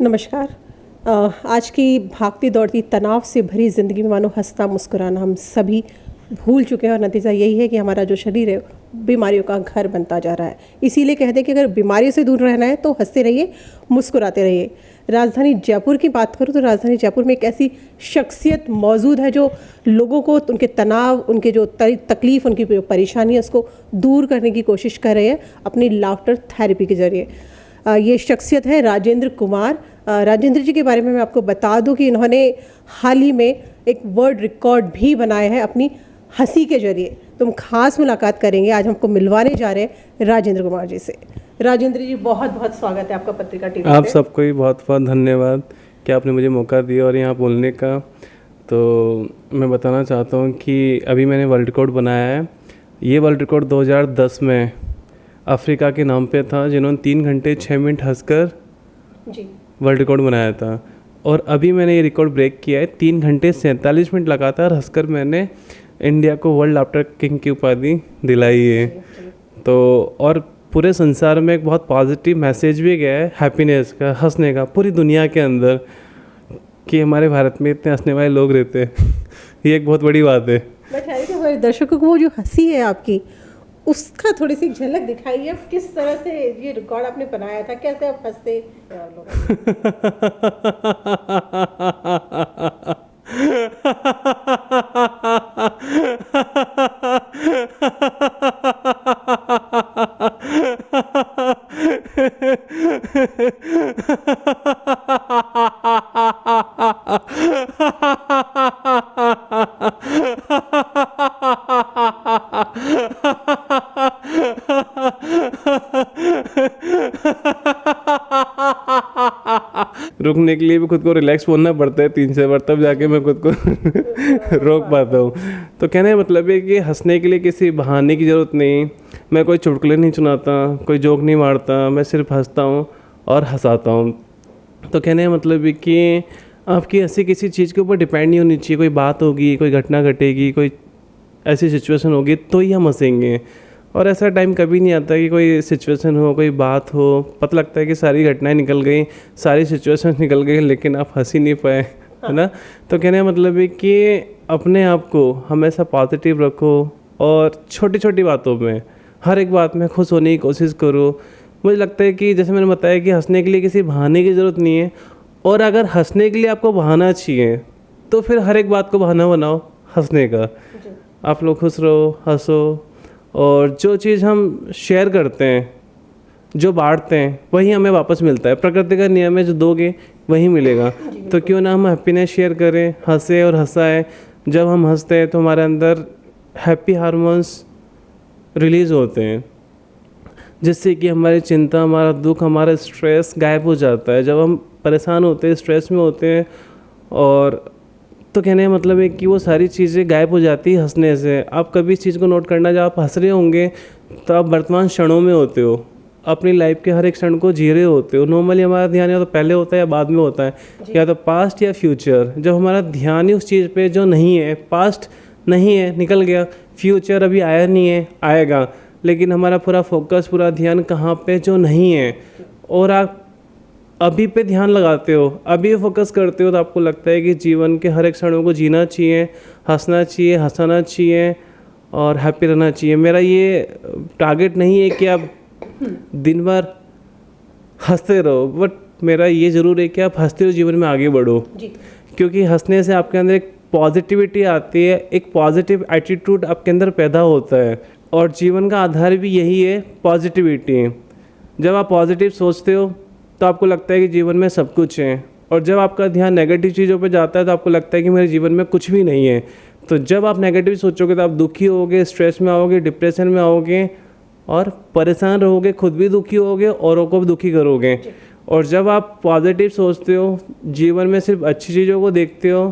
नमस्कार। आज की भागती दौड़ती तनाव से भरी ज़िंदगी में मानो हंसना मुस्कुराना हम सभी भूल चुके हैं और नतीजा यही है कि हमारा जो शरीर है बीमारियों का घर बनता जा रहा है। इसीलिए कहते हैं कि अगर बीमारियों से दूर रहना है तो हंसते रहिए, मुस्कुराते रहिए। राजधानी जयपुर की बात करूँ तो राजधानी जयपुर में एक ऐसी शख्सियत मौजूद है जो लोगों को उनके तनाव, उनके जो तकलीफ़, उनकी जो परेशानी है उसको दूर करने की कोशिश कर रहे हैं अपनी लाफ्टर थेरेपी के ज़रिए। ये शख्सियत है राजेंद्र कुमार। राजेंद्र जी के बारे में मैं आपको बता दूं कि इन्होंने हाल ही में एक वर्ल्ड रिकॉर्ड भी बनाया है अपनी हंसी के जरिए। तो हम खास मुलाकात करेंगे, आज हमको मिलवाने जा रहे हैं राजेंद्र कुमार जी से। राजेंद्र जी, बहुत बहुत स्वागत है आपका पत्रिका टीवी पे। आप सबको ही बहुत बहुत धन्यवाद कि आपने मुझे मौका दिया और यहाँ बोलने का। तो मैं बताना चाहता हूँ कि अभी मैंने वर्ल्ड रिकॉर्ड बनाया है। ये वर्ल्ड रिकॉर्ड 2010 में अफ्रीका के नाम पे था, जिन्होंने 3 घंटे 6 मिनट हंसकर जी वर्ल्ड रिकॉर्ड बनाया था। और अभी मैंने ये रिकॉर्ड ब्रेक किया है। 3 घंटे 47 मिनट लगातार हंसकर मैंने इंडिया को वर्ल्ड लाफ्टर किंग की उपाधि दिलाई है। तो और पूरे संसार में एक बहुत पॉजिटिव मैसेज भी गया है हैप्पीनेस का, हंसने का, पूरी दुनिया के अंदर, कि हमारे भारत में इतने हंसने वाले लोग रहते हैं। ये एक बहुत बड़ी बात है। मैं चाह रही थी हमारे दर्शकों को वो जो हंसी है आपकी, उसका थोड़ी सी झलक दिखाइए। अब किस तरह से ये रिकॉर्ड आपने बनाया था, कैसे आप हंसते रुकने के लिए भी खुद को रिलैक्स बोलना पड़ता है 3 से बार, तब जाके मैं खुद को रोक पाता हूँ। तो कहने का मतलब है कि हंसने के लिए किसी बहाने की ज़रूरत नहीं। मैं कोई चुटकुले नहीं सुनाता, कोई जोक नहीं मारता, मैं सिर्फ हंसता हूँ और हंसाता हूँ। तो कहने का मतलब है कि आपकी हंसी किसी चीज़ के ऊपर डिपेंड नहीं होनी चाहिए। कोई बात होगी, कोई घटना घटेगी, कोई ऐसी सिचुएशन होगी तो ही हम हंसेंगे। और ऐसा टाइम कभी नहीं आता कि कोई सिचुएशन हो, कोई बात हो, पता लगता है कि सारी घटनाएं निकल गई, सारी सिचुएशन निकल गई, लेकिन आप हंस ही नहीं पाए, है ना। तो कहने का मतलब है कि अपने आप को हमेशा पॉजिटिव रखो और छोटी छोटी बातों में, हर एक बात में खुश होने की कोशिश करो। मुझे लगता है कि जैसे मैंने बताया कि हंसने के लिए किसी बहाने की ज़रूरत नहीं है। और अगर हंसने के लिए आपको बहाना चाहिए तो फिर हर एक बात को बहाना बनाओ हंसने का। आप लोग खुश रहो, हंसो, और जो चीज़ हम शेयर करते हैं, जो बांटते हैं, वही हमें वापस मिलता है। प्रकृति का नियम है, जो दोगे वही मिलेगा। तो क्यों ना हम हैप्पीनेस शेयर करें, हंसे और हंसाएं। जब हम हंसते हैं तो हमारे अंदर हैप्पी हार्मोन्स रिलीज़ होते हैं, जिससे कि हमारी चिंता, हमारा दुख, हमारा स्ट्रेस गायब हो जाता है। जब हम परेशान होते हैं, स्ट्रेस में होते हैं, और तो कहने का मतलब है कि वो सारी चीज़ें गायब हो जाती है हंसने से। आप कभी इस चीज़ को नोट करना, जब आप हंस रहे होंगे तो आप वर्तमान क्षणों में होते हो, अपनी लाइफ के हर एक क्षण को जी रहे होते हो। नॉर्मली हमारा ध्यान या तो पहले होता है या बाद में होता है, या तो पास्ट या फ्यूचर। जब हमारा ध्यान ही उस चीज़ पे जो नहीं है, पास्ट नहीं है, निकल गया, फ्यूचर अभी आया नहीं है, आएगा, लेकिन हमारा पूरा फोकस, पूरा ध्यान कहाँ पे, जो नहीं है, और आप अभी पे ध्यान लगाते हो, अभी फोकस करते हो, तो आपको लगता है कि जीवन के हर एक क्षणों को जीना चाहिए, हंसना चाहिए, हंसाना चाहिए और हैप्पी रहना चाहिए। मेरा ये टारगेट नहीं है कि आप दिन भर हंसते रहो, बट मेरा ये ज़रूर है कि आप हंसते हुए जीवन में आगे बढ़ो जी। क्योंकि हंसने से आपके अंदर एक पॉजिटिविटी आती है, एक पॉजिटिव एटीट्यूड आपके अंदर पैदा होता है। और जीवन का आधार भी यही है, पॉजिटिविटी। जब आप पॉजिटिव सोचते हो तो आपको लगता है कि जीवन में सब कुछ है, और जब आपका ध्यान नेगेटिव चीज़ों पे जाता है तो आपको लगता है कि मेरे जीवन में कुछ भी नहीं है। तो जब आप नेगेटिव सोचोगे तो आप दुखी होगे, स्ट्रेस में आओगे, डिप्रेशन में आओगे और परेशान रहोगे, खुद भी दुखी होगे, औरों को भी दुखी करोगे। और जब आप पॉजिटिव सोचते हो, जीवन में सिर्फ अच्छी चीज़ों को देखते हो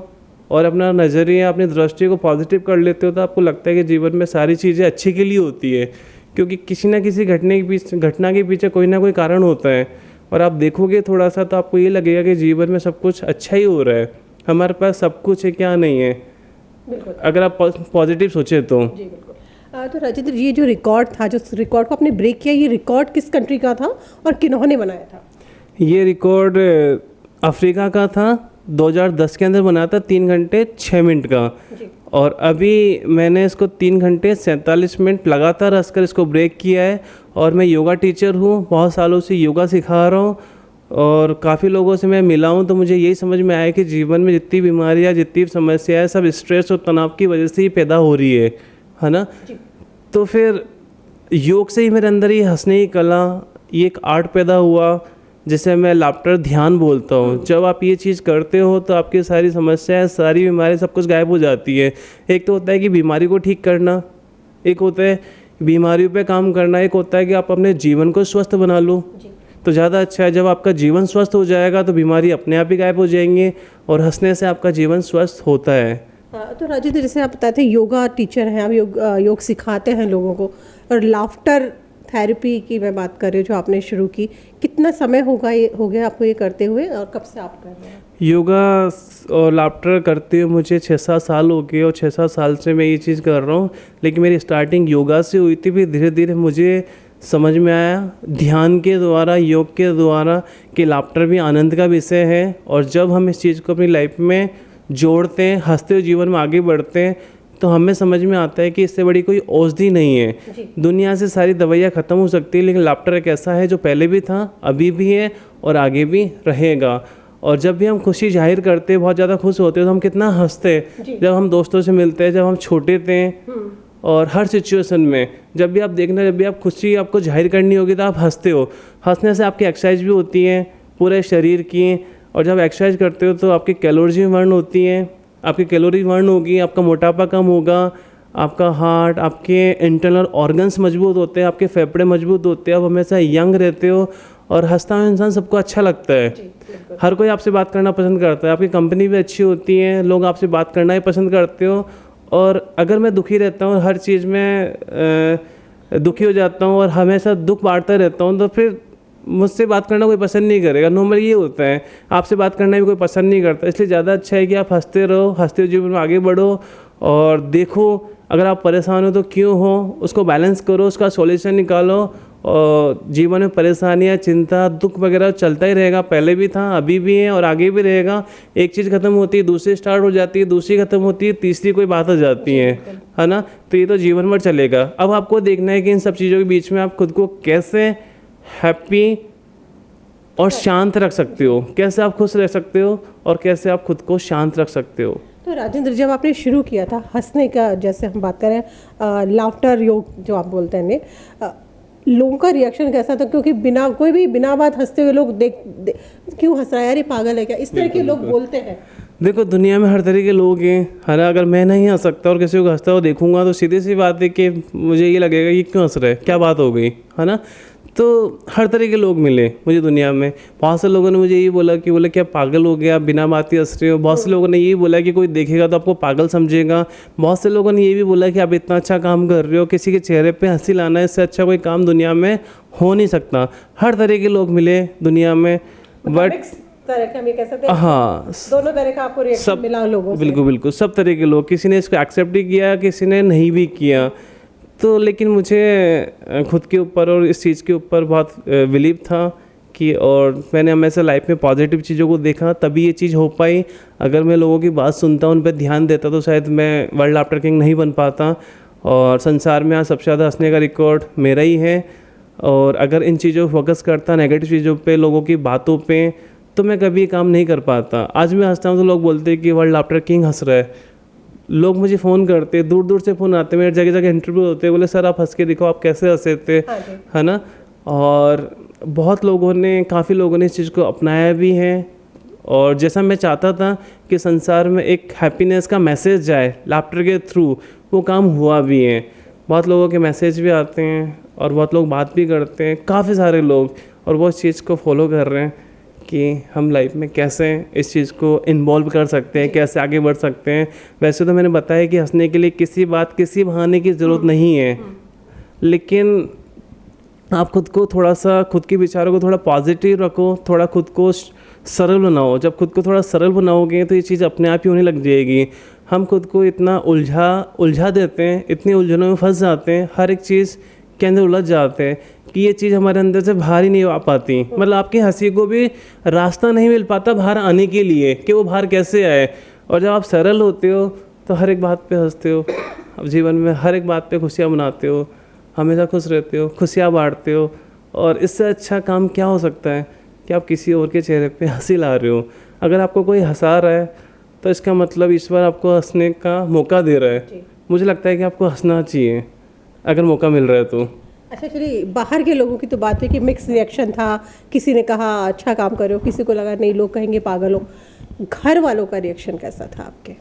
और अपना नज़रिया, अपनी दृष्टि को पॉजिटिव कर लेते हो, तो आपको लगता है कि जीवन में सारी चीज़ें अच्छे के लिए होती है। क्योंकि किसी ना किसी घटना के पीछे कोई ना कोई कारण होता है। और आप देखोगे थोड़ा सा तो आपको ये लगेगा कि जीवन में सब कुछ अच्छा ही हो रहा है, हमारे पास सब कुछ है, क्या नहीं है, अगर आप पॉजिटिव सोचे तो। जी बिल्कुल। तो राजेंद्र जी, ये जो रिकॉर्ड था, जो रिकॉर्ड को आपने ब्रेक किया, ये रिकॉर्ड किस कंट्री का था और किन्होंने बनाया था? ये रिकॉर्ड अफ्रीका का था, 2010 के अंदर बना था 3 घंटे 6 मिनट का। और अभी मैंने इसको 3 घंटे 47 मिनट लगातार हंसकर इसको ब्रेक किया है। और मैं योगा टीचर हूँ, बहुत सालों से योगा सिखा रहा हूँ और काफ़ी लोगों से मैं मिला हूँ। तो मुझे यही समझ में आया कि जीवन में जितनी बीमारियाँ, जितनी समस्याएं, सब स्ट्रेस और तनाव की वजह से ही पैदा हो रही है ना। तो फिर योग से ही मेरे अंदर ये हंसने की कला, ये एक आर्ट पैदा हुआ जिसे मैं लाफ्टर ध्यान बोलता हूँ। जब आप ये चीज़ करते हो तो आपकी सारी समस्याएं, सारी बीमारी, सब कुछ गायब हो जाती है। एक तो होता है कि बीमारी को ठीक करना, एक होता है बीमारियों पे काम करना, एक होता है कि आप अपने जीवन को स्वस्थ बना लो। तो ज़्यादा अच्छा है जब आपका जीवन स्वस्थ हो जाएगा तो बीमारी अपने आप ही गायब हो जाएंगी और हंसने से आपका जीवन स्वस्थ होता है। तो राजेंद्र, जैसे आप बताते हैं योगा टीचर हैं, आप योग सिखाते हैं लोगों को, और लाफ्टर थेरेपी की मैं बात कर रही हूँ जो आपने शुरू की, कितना समय हो गया आपको ये करते हुए और कब से आप कर रहे हैं? योगा और लाफ्टर करते हुए मुझे 6-7 साल हो गए और 6-7 साल से मैं ये चीज़ कर रहा हूँ। लेकिन मेरी स्टार्टिंग योगा से हुई थी, फिर धीरे धीरे मुझे समझ में आया ध्यान के द्वारा, योग के द्वारा, कि लाफ्टर भी आनंद का विषय है। और जब हम इस चीज़ को अपनी लाइफ में जोड़ते हैं, हंसते हुए जीवन में आगे बढ़ते हैं, तो हमें समझ में आता है कि इससे बड़ी कोई औषधि नहीं है। दुनिया से सारी दवाइयाँ ख़त्म हो सकती है, लेकिन लाफ्टर एक ऐसा है जो पहले भी था, अभी भी है और आगे भी रहेगा। और जब भी हम खुशी जाहिर करते हैं, बहुत ज़्यादा खुश होते हैं, तो हम कितना हंसते हैं। जब हम दोस्तों से मिलते हैं, जब हम छोटे थे, और हर सिचुएशन में जब भी आप देखना, जब भी आप खुशी आपको जाहिर करनी होगी तो आप हंसते हो। हंसने से आपकी एक्सरसाइज भी होती है पूरे शरीर की, और जब एक्सरसाइज करते हो तो आपकी कैलोरीज भी बर्न होती हैं। आपकी कैलोरी बर्न होगी, आपका मोटापा कम होगा, आपका हार्ट, आपके इंटरनल ऑर्गन्स मजबूत होते हैं, आपके फेफड़े मजबूत होते हैं, आप हमेशा यंग रहते हो। और हंसता हुआ इंसान सबको अच्छा लगता है। हर कोई आपसे बात करना पसंद करता है, आपकी कंपनी भी अच्छी होती है, लोग आपसे बात करना ही पसंद करते हो। और अगर मैं दुखी रहता हूँ, हर चीज़ में दुखी हो जाता हूँ और हमेशा दुख बांटता रहता हूँ, तो फिर मुझसे बात करना कोई पसंद नहीं करेगा। नॉर्मल ये होता है, आपसे बात करना भी कोई पसंद नहीं करता। इसलिए ज़्यादा अच्छा है कि आप हंसते रहो, हंसते जीवन में आगे बढ़ो। और देखो, अगर आप परेशान हो तो क्यों हो, उसको बैलेंस करो, उसका सॉल्यूशन निकालो। और जीवन में परेशानियाँ, चिंता, दुख वगैरह चलता ही रहेगा, पहले भी था, अभी भी है और आगे भी रहेगा। एक चीज़ खत्म होती है, दूसरी स्टार्ट हो जाती है, दूसरी खत्म होती है, तीसरी कोई बात आ जाती है ना। तो ये तो जीवन भर चलेगा। अब आपको देखना है कि इन सब चीज़ों के बीच में आप खुद को कैसे हैप्पी और शांत रख सकते हो, कैसे आप खुश रह सकते हो और कैसे आप खुद को शांत रख सकते हो। तो राजेंद्र, जब आपने शुरू किया था हंसने का, जैसे हम बात करें लाफ्टर योग जो आप बोलते हैं, लोगों का रिएक्शन कैसा था? क्योंकि कोई भी बिना बात हंसते हुए लोग क्यों हंस रहा है यार, ये पागल है क्या, इस तरह के लोग बोलते हैं। देखो, दुनिया में हर तरह के लोग हैं, है ना। अगर मैं नहीं हंस सकता और किसी को हंसता हुआ देखूंगा तो सीधी सी बात है कि मुझे ये लगेगा कि क्यों हंस रहा है, क्या बात हो गई, है ना। तो हर तरह के लोग मिले मुझे दुनिया में। बहुत से लोगों ने मुझे यही बोला कि बोले क्या पागल हो गया, बिना बात ही हंस रहे हो। बहुत से लोगों ने यही बोला कि कोई देखेगा तो आपको पागल समझेगा। बहुत से लोगों ने ये भी बोला कि आप इतना अच्छा काम कर रहे हो, किसी के चेहरे पे हंसी लाना, इससे अच्छा कोई काम दुनिया में हो नहीं सकता। हर तरह के लोग मिले दुनिया में, बट हाँ, दोनों तरह का आपको रिएक्शन मिला लोगों से। बिल्कुल बिल्कुल, सब तरह के लोग, किसी ने इसको एक्सेप्ट भी किया, किसी ने नहीं भी किया। तो लेकिन मुझे खुद के ऊपर और इस चीज़ के ऊपर बहुत बिलीव था कि, और मैंने हमेशा लाइफ में पॉजिटिव चीज़ों को देखा, तभी ये चीज़ हो पाई। अगर मैं लोगों की बात सुनता, उन पर ध्यान देता, तो शायद मैं वर्ल्ड लाफ्टर किंग नहीं बन पाता। और संसार में आज सबसे ज़्यादा हंसने का रिकॉर्ड मेरा ही है। और अगर इन चीज़ों को फोकस करता, नेगेटिव चीज़ों पे, लोगों की बातों पे, तो मैं कभी काम नहीं कर पाता। आज मैं हंसता हूँ तो लोग बोलते हैं कि वर्ल्ड लाफ्टर किंग हंस रहा है। लोग मुझे फ़ोन करते, दूर दूर से फ़ोन आते, मेरे जगह जगह इंटरव्यू होते, बोले सर आप हंस के दिखाओ, आप कैसे हंसे थे, है ना। और बहुत लोगों ने, काफ़ी लोगों ने इस चीज़ को अपनाया भी है। और जैसा मैं चाहता था कि संसार में एक हैप्पीनेस का मैसेज जाए लाफ्टर के थ्रू, वो काम हुआ भी है। बहुत लोगों के मैसेज भी आते हैं और बहुत लोग बात भी करते हैं, काफ़ी सारे लोग, और वो इस चीज़ को फॉलो कर रहे हैं कि हम लाइफ में कैसे इस चीज़ को इन्वॉल्व कर सकते हैं, कैसे आगे बढ़ सकते हैं। वैसे तो मैंने बताया कि हंसने के लिए किसी बात, किसी बहाने की ज़रूरत नहीं है, लेकिन आप खुद को थोड़ा सा, खुद के विचारों को थोड़ा पॉजिटिव रखो, थोड़ा खुद को सरल बनाओ। जब खुद को थोड़ा सरल बनाओगे तो ये चीज़ अपने आप ही होने लग जाएगी। हम खुद को इतना उलझा देते हैं, इतनी उलझनों में फंस जाते हैं, हर एक चीज़ के अंदर उलझ जाते हैं कि ये चीज़ हमारे अंदर से बाहर ही नहीं आ पाती। मतलब आपकी हंसी को भी रास्ता नहीं मिल पाता बाहर आने के लिए कि वो बाहर कैसे आए। और जब आप सरल होते हो तो हर एक बात पे हंसते हो, अब जीवन में हर एक बात पे खुशियाँ मनाते हो, हमेशा खुश रहते हो, खुशियाँ बांटते हो। और इससे अच्छा काम क्या हो सकता है कि आप किसी और के चेहरे पे हंसी ला रहे हो। अगर आपको कोई हंसा रहा है तो इसका मतलब ईश्वर आपको हंसने का मौका दे रहा है। मुझे लगता है कि आपको हंसना चाहिए अगर मौका मिल रहा है तो। अच्छा चलिए, बाहर के लोगों की तो बात है कि मिक्स रिएक्शन था, किसी ने कहा अच्छा काम कर रहे हो, किसी को लगा नहीं लोग कहेंगे पागल हो। घर वालों का रिएक्शन कैसा था आपके?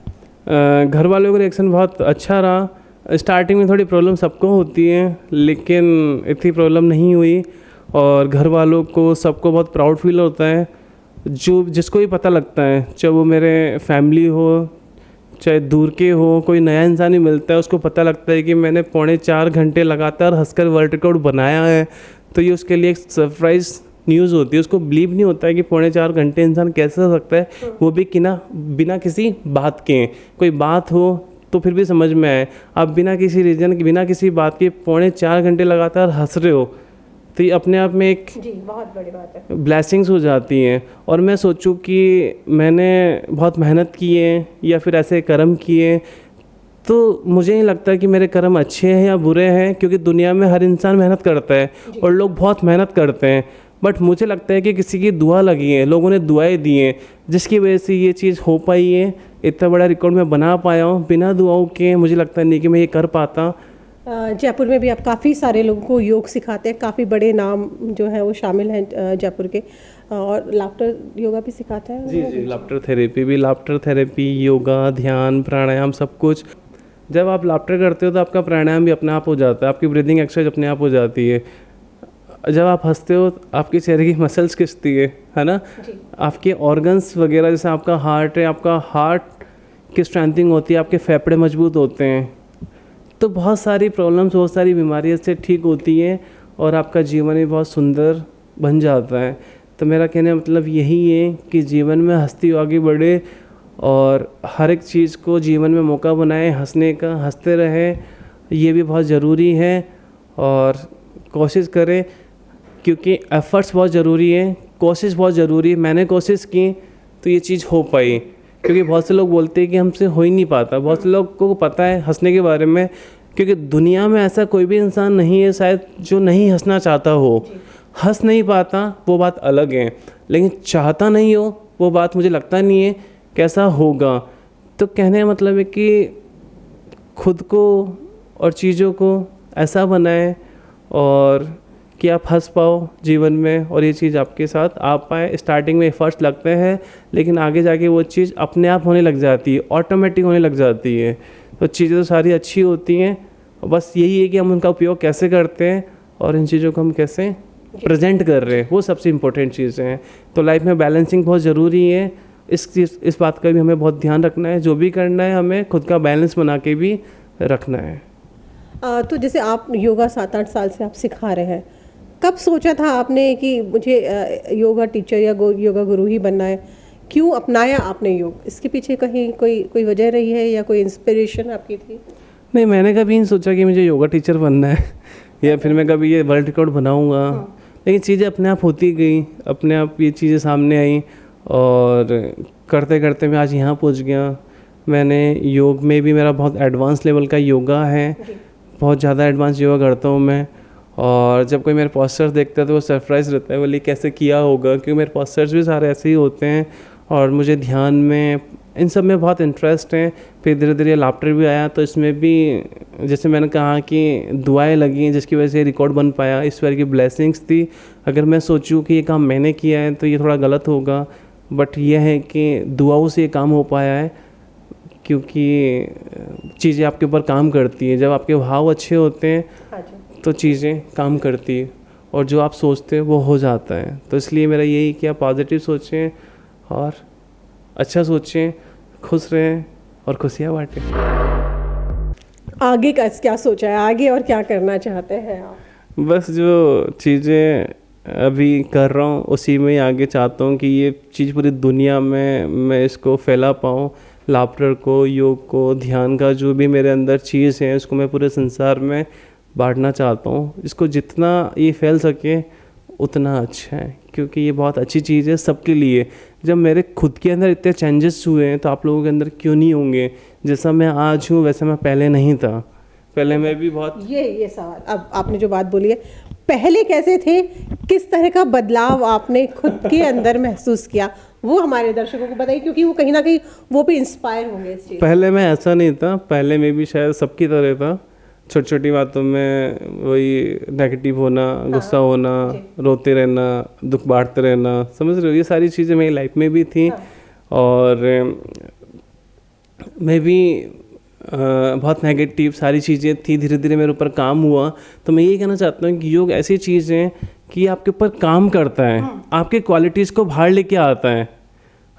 घर वालों का रिएक्शन बहुत अच्छा रहा। स्टार्टिंग में थोड़ी प्रॉब्लम सबको होती है लेकिन इतनी प्रॉब्लम नहीं हुई। और घर वालों को सबको बहुत प्राउड फील होता है, जो जिसको भी पता लगता है, चाहे वो मेरे फैमिली हो चाहे दूर के हो, कोई नया इंसान ही मिलता है उसको पता लगता है कि मैंने 4.25 घंटे लगातार हंसकर वर्ल्ड रिकॉर्ड बनाया है। तो ये उसके लिए एक सरप्राइज़ न्यूज़ होती है। उसको बिलीव नहीं होता है कि 4.25 घंटे इंसान कैसे हो सकता है, वो भी बिना किसी बात के। कोई बात हो तो फिर भी समझ में आए, आप बिना किसी रीज़न के, बिना किसी बात के 4.25 घंटे लगातार हंस रहे हो, तो ये अपने आप में एक जी बहुत बड़ी बात है, ब्लेसिंग्स हो जाती हैं। और मैं सोचूं कि मैंने बहुत मेहनत की है या फिर ऐसे कर्म किए, तो मुझे नहीं लगता कि मेरे कर्म अच्छे हैं या बुरे हैं, क्योंकि दुनिया में हर इंसान मेहनत करता है और लोग बहुत मेहनत करते हैं। बट मुझे लगता है कि किसी की दुआ लगी है, लोगों ने दुआएं दी हैं, जिसकी वजह से ये चीज़ हो पाई है। इतना बड़ा रिकॉर्ड मैं बना पाया हूँ। बिना दुआओं के मुझे लगता नहीं कि मैं ये कर पाता। जयपुर में भी आप काफ़ी सारे लोगों को योग सिखाते हैं, काफ़ी बड़े नाम जो है वो शामिल हैं जयपुर के, और लाफ्टर योगा भी सिखाते हैं। जी जी, लाफ्टर थेरेपी, योगा, ध्यान, प्राणायाम, सब कुछ। जब आप लाफ्टर करते हो तो आपका प्राणायाम भी अपने आप हो जाता है, आपकी ब्रीदिंग एक्सरसाइज अपने आप हो जाती है। जब आप हंसते हो तो आपके चेहरे की मसल्स खिंचती है ना, आपके ऑर्गन्स वगैरह, जैसे आपका हार्ट है, आपका हार्ट की स्ट्रेंथिंग होती है, आपके फेफड़े मजबूत होते हैं, तो बहुत सारी प्रॉब्लम्स, बहुत सारी बीमारियों से ठीक होती हैं और आपका जीवन भी बहुत सुंदर बन जाता है। तो मेरा कहने का मतलब यही है कि जीवन में हंसते हुए आगे बढ़े और हर एक चीज़ को जीवन में मौका बनाए हंसने का, हंसते रहें, ये भी बहुत ज़रूरी है। और कोशिश करें, क्योंकि एफ़र्ट्स बहुत ज़रूरी है, कोशिश बहुत ज़रूरी है। मैंने कोशिश की तो ये चीज़ हो पाई, क्योंकि बहुत से लोग बोलते हैं कि हमसे हो ही नहीं पाता। बहुत से लोग को पता है हंसने के बारे में, क्योंकि दुनिया में ऐसा कोई भी इंसान नहीं है शायद जो नहीं हंसना चाहता हो। हंस नहीं पाता वो बात अलग है, लेकिन चाहता नहीं हो वो बात मुझे लगता नहीं है कैसा होगा। तो कहने का मतलब है कि खुद को और चीज़ों को ऐसा बनाएं और कि आप हंस पाओ जीवन में, और ये चीज़ आपके साथ आ पाए। स्टार्टिंग में एफर्ट्स लगते हैं लेकिन आगे जाके वो चीज़ अपने आप होने लग जाती है, ऑटोमेटिक होने लग जाती है। तो चीज़ें तो सारी अच्छी होती हैं, बस यही है कि हम उनका उपयोग कैसे करते हैं और इन चीज़ों को हम कैसे प्रेजेंट कर रहे हैं, वो सबसे इम्पोर्टेंट चीज़ें हैं। तो लाइफ में बैलेंसिंग बहुत ज़रूरी है। इस बात का भी हमें बहुत ध्यान रखना है। जो भी करना है हमें खुद का बैलेंस बना के भी रखना है। तो जैसे आप योगा 7-8 साल से आप सिखा रहे हैं, कब सोचा था आपने कि मुझे योगा टीचर या योगा गुरु ही बनना है? क्यों अपनाया आपने योग? इसके पीछे कहीं कोई वजह रही है या कोई इंस्पिरेशन आपकी थी? नहीं, मैंने कभी नहीं सोचा कि मुझे योगा टीचर बनना है या फिर मैं कभी ये वर्ल्ड रिकॉर्ड बनाऊंगा। लेकिन चीज़ें अपने आप होती गई, अपने आप ये चीज़ें सामने आई और करते करते मैं आज यहाँ पहुँच गया। मैंने योग में भी मेरा बहुत एडवांस लेवल का योगा है, बहुत ज़्यादा एडवांस योगा करता हूँ मैं। और जब कोई मेरे पोस्टर्स देखता है तो वो सरप्राइज़ रहता है, बोले कैसे किया होगा, क्योंकि मेरे पोस्टर्स भी सारे ऐसे ही होते हैं। और मुझे ध्यान में, इन सब में बहुत इंटरेस्ट है। फिर धीरे धीरे लाफ्टर भी आया, तो इसमें भी जैसे मैंने कहा कि दुआएं लगी जिसकी वजह से रिकॉर्ड बन पाया, ईश्वर की ब्लेसिंग्स थी। अगर मैं सोचूं कि ये काम मैंने किया है तो ये थोड़ा गलत होगा, बट यह है कि दुआओं से ये काम हो पाया है, क्योंकि चीज़ें आपके ऊपर काम करती है। जब आपके भाव अच्छे होते हैं तो चीज़ें काम करती है और जो आप सोचते हैं वो हो जाता है। तो इसलिए मेरा यही कि आप पॉजिटिव सोचें और अच्छा सोचें, खुश रहें और खुशियाँ बांटें। आगे का क्या सोचा है, आगे और क्या करना चाहते हैं आप? बस जो चीज़ें अभी कर रहा हूँ उसी में ही आगे चाहता हूँ कि ये चीज़ पूरी दुनिया में मैं इसको फैला पाऊँ। लाफ्टर को, योग को, ध्यान का जो भी मेरे अंदर चीज़ है उसको मैं पूरे संसार में बांटना चाहता हूँ। इसको जितना ये फैल सके उतना अच्छा है, क्योंकि ये बहुत अच्छी चीज़ है सबके लिए। जब मेरे खुद के अंदर इतने चेंजेस हुए हैं तो आप लोगों के अंदर क्यों नहीं होंगे? जैसा मैं आज हूँ वैसा मैं पहले नहीं था। पहले मैं भी बहुत ये सवाल, अब आपने जो बात बोली है, पहले कैसे थे, किस तरह का बदलाव आपने खुद के अंदर महसूस किया, वो हमारे दर्शकों को बताइए, क्योंकि वो कहीं ना कहीं वो भी इंस्पायर होंगे इस चीज़। पहले मैं ऐसा नहीं था, पहले मैं भी शायद सबकी तरह था। छोटी छोटी बातों में वही नेगेटिव होना, गुस्सा होना, रोते रहना, दुख बांटते रहना, समझ रहे हो? ये सारी चीज़ें मेरी लाइफ में भी थी। और मैं भी बहुत नेगेटिव सारी चीज़ें थी। धीरे धीरे मेरे ऊपर काम हुआ। तो मैं यही कहना चाहता हूँ कि योग ऐसी चीज़ है कि आपके ऊपर काम करता है, आपके क्वालिटीज़ को बाहर लेके आता है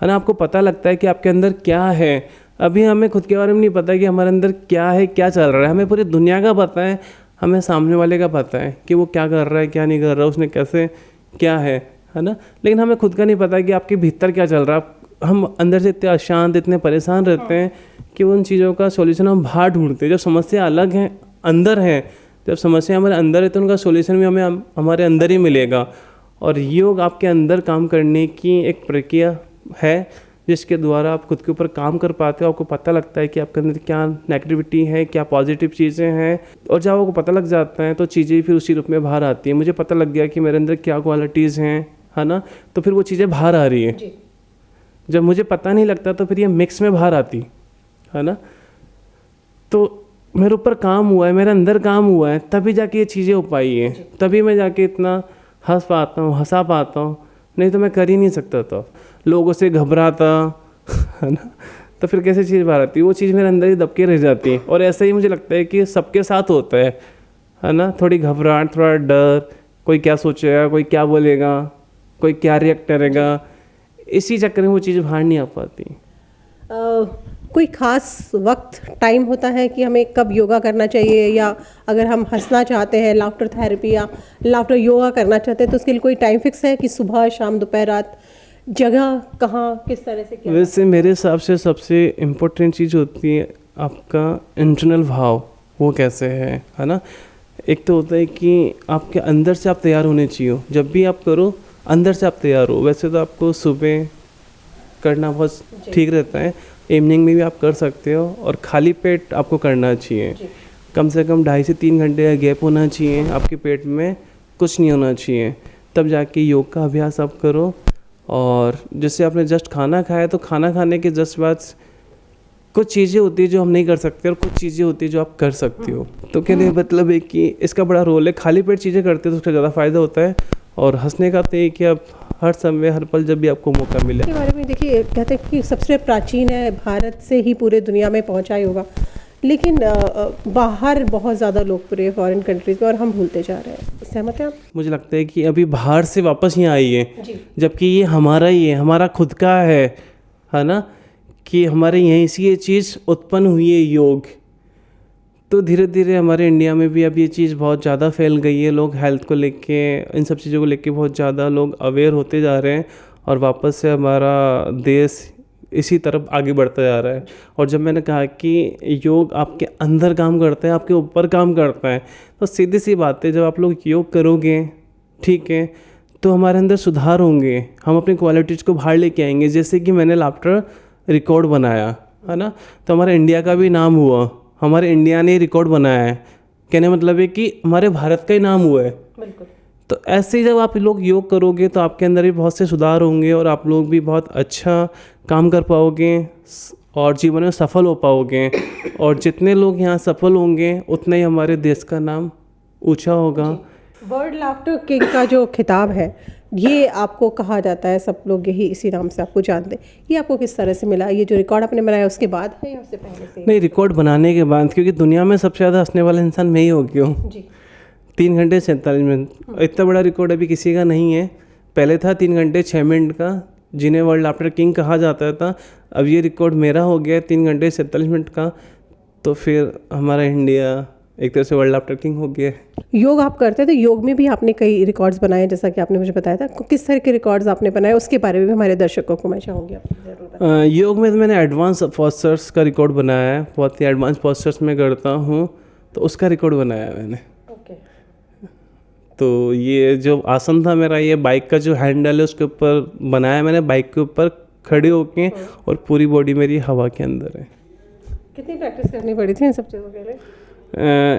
ना? आपको पता लगता है कि आपके अंदर क्या है। अभी हमें खुद के बारे में नहीं पता कि हमारे अंदर क्या है, क्या चल रहा है। हमें पूरी दुनिया का पता है, हमें सामने वाले का पता है कि वो क्या कर रहा है, क्या नहीं कर रहा, उसने कैसे क्या है ना? लेकिन हमें खुद का नहीं पता कि आपके भीतर क्या चल रहा है। हम अंदर से इतने अशांत, इतने परेशान रहते हैं कि उन चीज़ों का सॉल्यूशन हम बाहर ढूंढते हैं। जब समस्या अलग है, अंदर है, जब समस्या हमारे अंदर है तो उनका सॉल्यूशन भी हमें हमारे अंदर ही मिलेगा। और योग आपके अंदर काम करने की एक प्रक्रिया है जिसके द्वारा आप खुद के ऊपर काम कर पाते हो। आपको पता लगता है कि आपके अंदर क्या नेगेटिविटी है, क्या पॉजिटिव चीज़ें हैं। और जब आपको पता लग जाता है तो चीज़ें फिर उसी रूप में बाहर आती हैं। मुझे पता लग गया कि मेरे अंदर क्या क्वालिटीज़ हैं, है ना? तो फिर वो चीज़ें बाहर आ रही हैं। जब मुझे पता नहीं लगता तो फिर ये मिक्स में बाहर आती है ना? तो मेरे ऊपर काम हुआ है, मेरे अंदर काम हुआ है, तभी जाके ये चीज़ें हो पाई हैं। तभी मैं जाके इतना हंस पाता हूँ, हंसा पाता हूँ, नहीं तो मैं कर ही नहीं सकता था। लोगों से घबराता है ना, तो फिर कैसे चीज़ बाहर आती? वो चीज़ मेरे अंदर ही दबके रह जाती है। और ऐसा ही मुझे लगता है कि सबके साथ होता है ना? थोड़ी घबराहट, थोड़ा डर, कोई क्या सोचेगा, कोई क्या बोलेगा, कोई क्या रिएक्ट करेगा, इसी चक्कर में वो चीज़ बाहर नहीं आ पाती। कोई ख़ास वक्त, टाइम होता है कि हमें कब योगा करना चाहिए, या अगर हम हंसना चाहते हैं, लाफ्टर थेरेपी या लाफ्टर योगा करना चाहते हैं, तो उसके लिए कोई टाइम फिक्स है कि सुबह, शाम, दोपहर, रात, जगह कहाँ, किस तरह से क्या? वैसे मेरे हिसाब से सबसे इम्पोर्टेंट चीज़ होती है आपका इंटरनल भाव, वो कैसे है ना? एक तो होता है कि आपके अंदर से आप तैयार होने चाहिए। जब भी आप करो अंदर से आप तैयार हो। वैसे तो आपको सुबह करना बहुत ठीक रहता है, इवनिंग में भी आप कर सकते हो, और खाली पेट आपको करना चाहिए। कम से कम 2.5 से 3 घंटे का गैप होना चाहिए, आपके पेट में कुछ नहीं होना चाहिए, तब जाके योग का अभ्यास आप करो। और जैसे आपने जस्ट खाना खाया तो खाना खाने के जस्ट बाद कुछ चीज़ें होती है जो हम नहीं कर सकते और कुछ चीज़ें होती है जो आप कर सकते हो। तो कहने का मतलब है कि इसका बड़ा रोल है। खाली पेट चीज़ें करते हो तो उसका ज़्यादा फ़ायदा होता है। और हंसने का तो ये कि आप हर समय, हर पल, जब भी आपको मौका मिले। इसके बारे में देखिए, कहते हैं कि सबसे प्राचीन है, भारत से ही पूरे दुनिया में पहुंचा योगा, लेकिन बाहर बहुत ज़्यादा लोकप्रिय फॉरेन कंट्रीज में, और हम भूलते जा रहे हैं। सहमत हैं आप? मुझे लगता है कि अभी बाहर से वापस यहाँ आई है, जबकि ये हमारा ही है, हमारा खुद का है ना? कि हमारे यहीं से ये चीज़ उत्पन्न हुई है, योग। तो धीरे धीरे हमारे इंडिया में भी अब ये चीज़ बहुत ज़्यादा फैल गई है। लोग हेल्थ को लेके, इन सब चीज़ों को लेके बहुत ज़्यादा लोग अवेयर होते जा रहे हैं, और वापस से हमारा देश इसी तरफ आगे बढ़ता जा रहा है। और जब मैंने कहा कि योग आपके अंदर काम करता है, आपके ऊपर काम करता है, तो सीधी सी बात है, जब आप लोग योग करोगे, ठीक है, तो हमारे अंदर सुधार होंगे, हम अपनी क्वालिटीज़ को बाहर लेके आएंगे। जैसे कि मैंने लाफ्टर रिकॉर्ड बनाया है ना, तो हमारे इंडिया का भी नाम हुआ, हमारे इंडिया ने रिकॉर्ड बनाया है। कहने मतलब है कि हमारे भारत का ही नाम हुआ है। बिल्कुल। तो ऐसे ही जब आप लोग योग करोगे तो आपके अंदर भी बहुत से सुधार होंगे, और आप लोग भी बहुत अच्छा काम कर पाओगे और जीवन में सफल हो पाओगे। और जितने लोग यहाँ सफल होंगे उतने ही हमारे देश का नाम ऊंचा होगा। वर्ल्ड लाफ्टर किंग का जो खिताब है, ये आपको कहा जाता है, सब लोग यही इसी नाम से आपको जानते हैं, ये आपको किस तरह से मिला? ये जो रिकॉर्ड आपने बनाया उसके बाद है या उससे पहले से? नहीं, रिकॉर्ड बनाने के बाद, क्योंकि दुनिया में सबसे ज़्यादा हंसने वाला इंसान मैं ही हो गया हूँ। 3 घंटे 47 मिनट, इतना बड़ा रिकॉर्ड अभी किसी का नहीं है। पहले था 3 घंटे 6 मिनट का, जिन्हें वर्ल्ड लाफ्टर किंग कहा जाता था। अब ये रिकॉर्ड मेरा हो गया 3 घंटे 47 मिनट का, तो फिर हमारा इंडिया एक तरह से वर्ल्ड लाफ्टर किंग हो गया। योग आप करते थे, योग में भी आपने कई रिकॉर्ड्स बनाए, जैसा कि आपने मुझे बताया था। किस तरह के रिकॉर्ड्स आपने बनाए, उसके बारे में भी हमारे दर्शकों को मैं चाहूँगी आप जरूर बताएं। योग में तो मैंने एडवांस पोस्चर्स का रिकॉर्ड बनाया है, बहुत ही एडवांस पोस्चर्स में करता हूँ, तो उसका रिकॉर्ड बनाया है मैंने। तो ये जो आसन था मेरा, ये बाइक का जो हैंडल है उसके ऊपर बनाया मैंने, बाइक के ऊपर खड़े होके, और पूरी बॉडी मेरी हवा के अंदर है। कितनी प्रैक्टिस करनी पड़ी थी इन सब चीज़ों के लिए?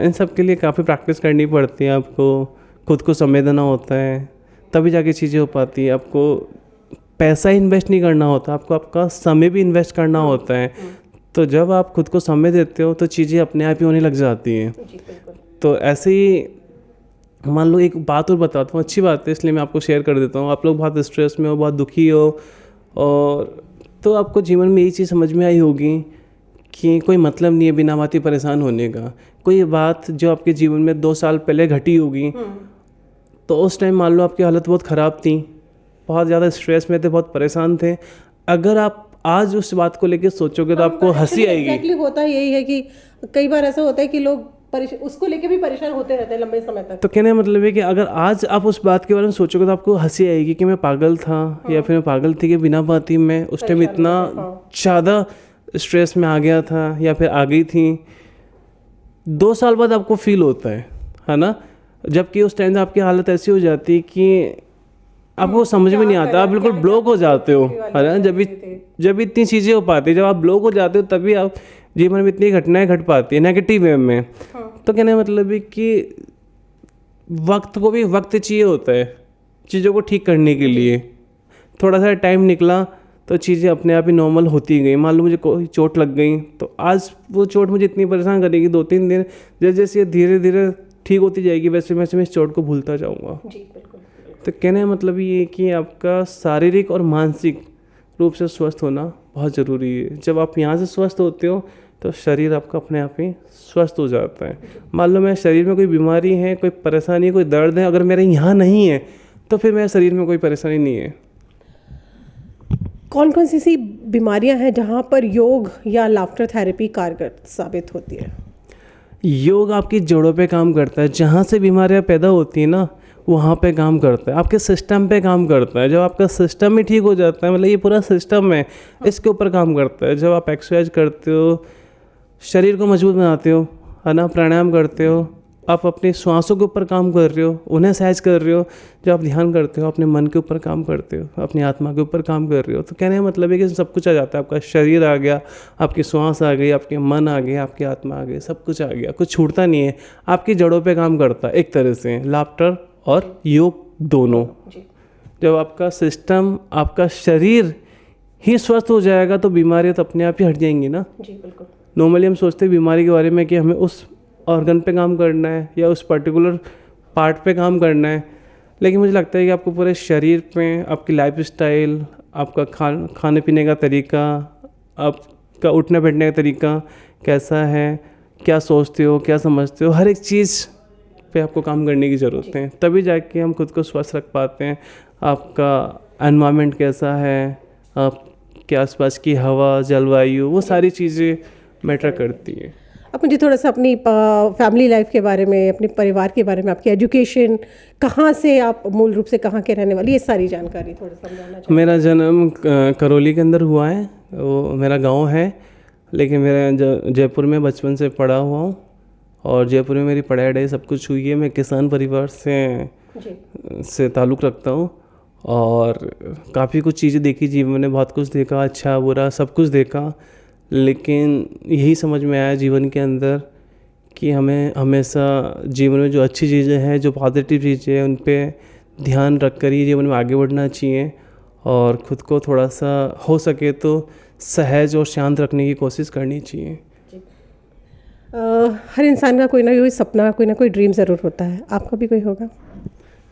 इन सब के लिए काफ़ी प्रैक्टिस करनी पड़ती है आपको, खुद को समय देना होता है, तभी जाके चीज़ें हो पाती है। आपको पैसा इन्वेस्ट नहीं करना होता, आपको आपका समय भी इन्वेस्ट करना होता है। तो जब आप खुद को समय देते हो तो चीज़ें अपने आप ही होने लग जाती हैं। तो ऐसे ही मान लो एक बात और बताता हूँ, अच्छी बात है इसलिए मैं आपको शेयर कर देता हूँ। आप लोग बहुत स्ट्रेस में हो, बहुत दुखी हो, और तो आपको जीवन में यही चीज़ समझ में आई होगी कि कोई मतलब नहीं है बिना बात ही परेशान होने का। कोई बात जो आपके जीवन में 2 साल पहले घटी होगी, तो उस टाइम मान लो आपकी हालत बहुत ख़राब थी, बहुत ज़्यादा स्ट्रेस में थे, बहुत परेशान थे। अगर आप आज उस बात को लेकर सोचोगे तो आपको हंसी आएगी। एक्जेक्टली होता यही है कि कई बार ऐसा होता है कि लोग उसको लेके भी परेशान होते रहते हैं लंबे समय तक। तो कहने का मतलब है कि अगर आज आप उस बात के बारे में सोचोगे तो आपको हंसी आएगी कि मैं पागल था, या फिर मैं पागल थी कि बिना बात ही मैं उस टाइम इतना ज़्यादा स्ट्रेस में आ गया था, या फिर आ गई थी। 2 साल बाद आपको फील होता है ना, जबकि उस टाइम आपकी हालत ऐसी हो जाती है कि आपको समझ में नहीं आता, आप बिल्कुल ब्लॉक हो जाते हो, है ना। जब इतनी चीज़ें हो पाती है, जब आप ब्लॉक हो जाते हो, तभी आप जीवन में इतनी घटनाएं घट पाती है नेगेटिव वे में। तो कहने का मतलब है कि वक्त को भी वक्त चाहिए होता है चीज़ों को ठीक करने के लिए। थोड़ा सा टाइम निकला तो चीज़ें अपने आप ही नॉर्मल होती गई। मान लो मुझे कोई चोट लग गई, तो आज वो चोट मुझे इतनी परेशान करेगी 2-3 दिन, जैसे जैसे ये धीरे धीरे ठीक होती जाएगी, वैसे वैसे मैं इस चोट को भूलता जाऊँगा। तो कहने का मतलब ये है कि आपका शारीरिक और मानसिक रूप से स्वस्थ होना बहुत ज़रूरी है। जब आप यहाँ से स्वस्थ होते हो तो शरीर आपका अपने आप ही स्वस्थ हो जाता है। मान लो मेरे शरीर में कोई बीमारी है, कोई परेशानी है, कोई दर्द है, अगर मेरे यहाँ नहीं है तो फिर मेरे शरीर में कोई परेशानी नहीं है। कौन कौन सी ऐसी बीमारियां हैं जहाँ पर योग या लाफ्टर थेरेपी कारगर साबित होती है? योग आपकी जड़ों पे काम करता है, जहाँ से बीमारियाँ पैदा होती हैं ना वहाँ पे काम करता है, आपके सिस्टम पे काम करता है। जब आपका सिस्टम ही ठीक हो जाता है, मतलब ये पूरा सिस्टम है, इसके ऊपर काम करता है। जब आप एक्सरसाइज करते हो, शरीर को मजबूत बनाते हो, है ना, प्राणायाम करते हो, आप अपनी श्वासों के ऊपर काम कर रहे हो, उन्हें सहज कर रहे हो। जब आप ध्यान करते हो, अपने मन के ऊपर काम करते हो, अपनी आत्मा के ऊपर काम कर रहे हो। तो कहने का मतलब है कि सब कुछ आ जाता है। आपका शरीर आ गया, आपकी श्वास आ गई, आपके मन आ गए, आपकी आत्मा आ गई, सब कुछ आ गया, कुछ छूटता नहीं है। आपकी जड़ों पे काम करता है एक तरह से लाफ्टर और योग दोनों। जब आपका सिस्टम, आपका शरीर ही स्वस्थ हो जाएगा तो बीमारियाँ तो अपने आप ही हट जाएंगी ना। जी बिल्कुल। नॉर्मली हम सोचते हैं बीमारी के बारे में कि हमें उस ऑर्गन पे काम करना है या उस पर्टिकुलर पार्ट पे काम करना है, लेकिन मुझे लगता है कि आपको पूरे शरीर पे, आपकी लाइफस्टाइल, आपका खाने पीने का तरीका, आपका उठने बैठने का तरीका कैसा है, क्या सोचते हो, क्या समझते हो, हर एक चीज़ पे आपको काम करने की ज़रूरत है। तभी जाके हम खुद को स्वस्थ रख पाते हैं। आपका एनवायरनमेंट कैसा है, आपके आसपास की हवा, जलवायु, वो सारी चीज़ें मैटर करती है। अब मुझे थोड़ा सा अपनी फैमिली लाइफ के बारे में, अपने परिवार के बारे में, आपकी एजुकेशन, कहाँ से आप मूल रूप से कहाँ के रहने वाली, ये सारी जानकारी थोड़ा समझाना चाहिए। मेरा जन्म करौली के अंदर हुआ है, वो मेरा गांव है, लेकिन मेरा जयपुर में बचपन से पढ़ा हुआ हूँ और जयपुर में मेरी पढ़ाई सब कुछ हुई है। मैं किसान परिवार से ताल्लुक़ रखता हूँ और काफ़ी कुछ चीज़ें देखी जीवन में, बहुत कुछ देखा, अच्छा बुरा सब कुछ देखा। लेकिन यही समझ में आया जीवन के अंदर कि हमें हमेशा जीवन में जो अच्छी चीज़ें हैं, जो पॉजिटिव चीज़ें हैं, उन पे ध्यान रख कर ही जीवन में आगे बढ़ना चाहिए और ख़ुद को थोड़ा सा हो सके तो सहज और शांत रखने की कोशिश करनी चाहिए। हर इंसान का कोई ना कोई सपना, कोई ना कोई ड्रीम ज़रूर होता है, आपका भी कोई होगा?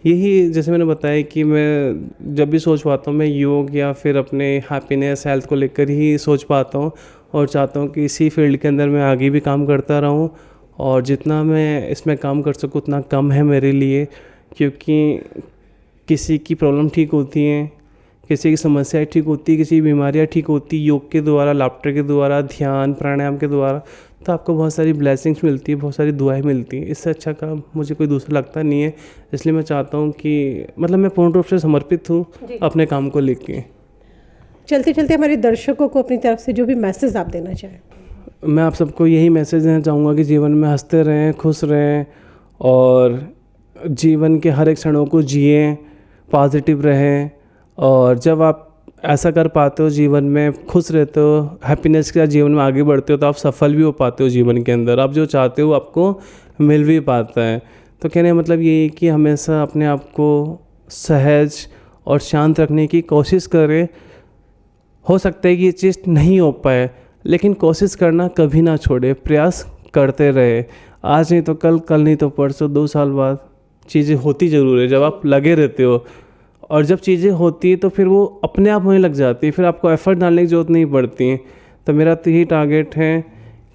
यही जैसे मैंने बताया कि मैं जब भी सोच पाता हूँ, मैं योग या फिर अपने हैप्पीनेस, हेल्थ को लेकर ही सोच पाता हूँ और चाहता हूँ कि इसी फील्ड के अंदर मैं आगे भी काम करता रहूँ और जितना मैं इसमें काम कर सकूँ उतना कम है मेरे लिए, क्योंकि किसी की प्रॉब्लम ठीक होती हैं, किसी की समस्याएं ठीक होती, किसी की बीमारियाँ ठीक होती योग के द्वारा, लाफ्टर के द्वारा, ध्यान प्राणायाम के द्वारा। तो आपको बहुत सारी ब्लेसिंग्स मिलती है, बहुत सारी दुआएं मिलती हैं। इससे अच्छा काम मुझे कोई दूसरा लगता नहीं है, इसलिए मैं चाहता हूँ कि मतलब मैं पूर्ण रूप से समर्पित हूँ अपने काम को लेके। चलते चलते हमारे दर्शकों को अपनी तरफ से जो भी मैसेज आप देना चाहें। मैं आप सबको यही मैसेज देना चाहूँगा कि जीवन में हंसते रहें, खुश रहें और जीवन के हर एक क्षणों को जिए, पॉजिटिव रहें। और जब आप ऐसा कर पाते हो, जीवन में खुश रहते हो, हैप्पीनेस के साथ जीवन में आगे बढ़ते हो, तो आप सफल भी हो पाते हो जीवन के अंदर। आप जो चाहते हो आपको मिल भी पाता है। तो कहने का मतलब ये है कि हमेशा अपने आप को सहज और शांत रखने की कोशिश करें। हो सकता है कि ये चीज़ नहीं हो पाए, लेकिन कोशिश करना कभी ना छोड़े, प्रयास करते रहे। आज नहीं तो कल, कल नहीं तो परसों, 2 साल बाद चीज़ें होती ज़रूर है जब आप लगे रहते हो। और जब चीज़ें होती है तो फिर वो अपने आप होने लग जाती है, फिर आपको एफर्ट डालने की ज़रूरत नहीं पड़ती। तो मेरा तो यही टारगेट है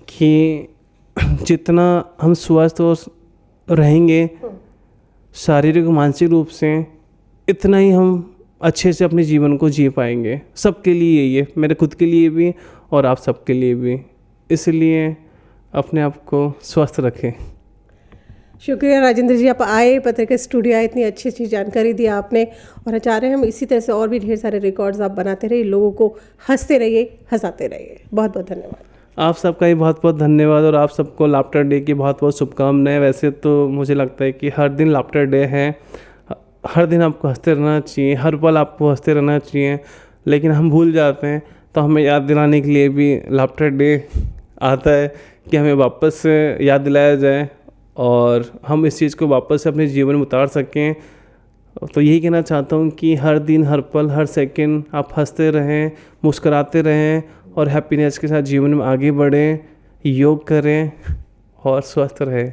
कि जितना हम स्वस्थ और रहेंगे शारीरिक और मानसिक रूप से, इतना ही हम अच्छे से अपने जीवन को जी पाएंगे। सबके लिए ये, मेरे खुद के लिए भी और आप सबके लिए भी। इसलिए अपने आप को स्वस्थ रखें। शुक्रिया राजेंद्र जी, आप आए, पत्रिका स्टूडियो आए, इतनी अच्छी अच्छी जानकारी दी आपने। और चाह रहे हैं हम इसी तरह से और भी ढेर सारे रिकॉर्ड्स आप बनाते रहिए, लोगों को हंसते रहिए, हंसाते रहिए। बहुत बहुत धन्यवाद। आप सबका भी बहुत बहुत धन्यवाद और आप सबको लाफ्टर डे की बहुत बहुत शुभकामनाएं। वैसे तो मुझे लगता है कि हर दिन लाफ्टर डे है, हर दिन आपको हंसते रहना चाहिए, हर पल आपको हंसते रहना चाहिए, लेकिन हम भूल जाते हैं। तो हमें याद दिलाने के लिए भी लाफ्टर डे आता है कि हमें वापस से याद दिलाया जाए और हम इस चीज़ को वापस से अपने जीवन में उतार सकें। तो यही कहना चाहता हूँ कि हर दिन, हर पल, हर सेकंड आप हंसते रहें, मुस्कुराते रहें और हैप्पीनेस के साथ जीवन में आगे बढ़ें, योग करें और स्वस्थ रहें।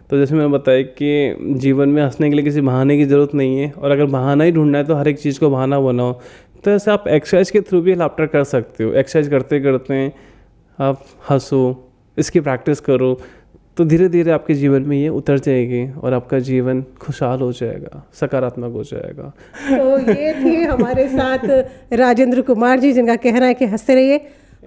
तो जैसे मैंने बताया कि जीवन में हंसने के लिए किसी बहाने की ज़रूरत नहीं है, और अगर बहाना ही ढूंढना है तो हर एक चीज़ को बहाना बनाओ। तो ऐसे आप एक्सरसाइज के थ्रू भी लाफ्टर कर सकते हो। एक्सरसाइज करते करते आप हंसो, इसकी प्रैक्टिस करो, तो धीरे धीरे आपके जीवन में ये उतर जाएगी और आपका जीवन खुशहाल हो जाएगा, सकारात्मक हो जाएगा। तो ये थे हमारे साथ राजेंद्र कुमार जी, जिनका कहना है कि हंसते रहिए,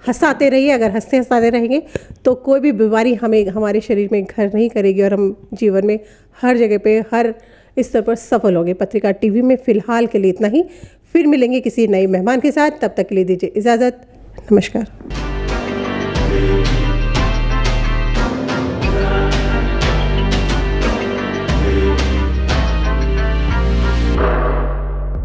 हंसाते रहिए। अगर हंसते हंसाते रहेंगे तो कोई भी बीमारी हमें, हमारे शरीर में घर नहीं करेगी और हम जीवन में हर जगह पे, हर स्तर पर सफल होंगे। पत्रिका टीवी में फ़िलहाल के लिए इतना ही। फिर मिलेंगे किसी नए मेहमान के साथ, तब तक के लिए दीजिए इजाज़त। नमस्कार।